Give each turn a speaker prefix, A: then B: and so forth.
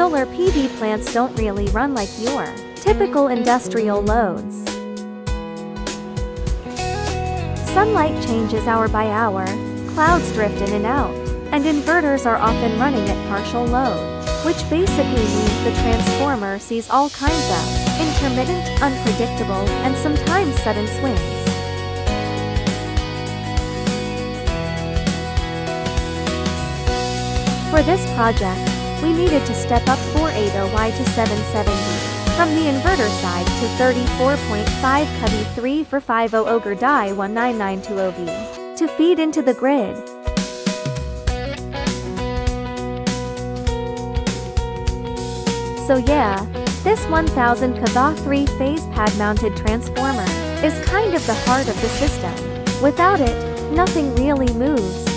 A: solar PV plants don't really run like your typical industrial loads. Sunlight changes hour by hour, clouds drift in and out, and inverters are often running at partial load, which basically means the transformer sees all kinds of intermittent, unpredictable, and sometimes sudden swings. For this project, we needed to step up 480Y to 770, from the inverter side to 34.5 kVA 3 for 500 GrdY 19920V, to feed into the grid. So yeah, this 1000 kVA 3-phase pad-mounted transformer is kind of the heart of the system. Without it, nothing really moves.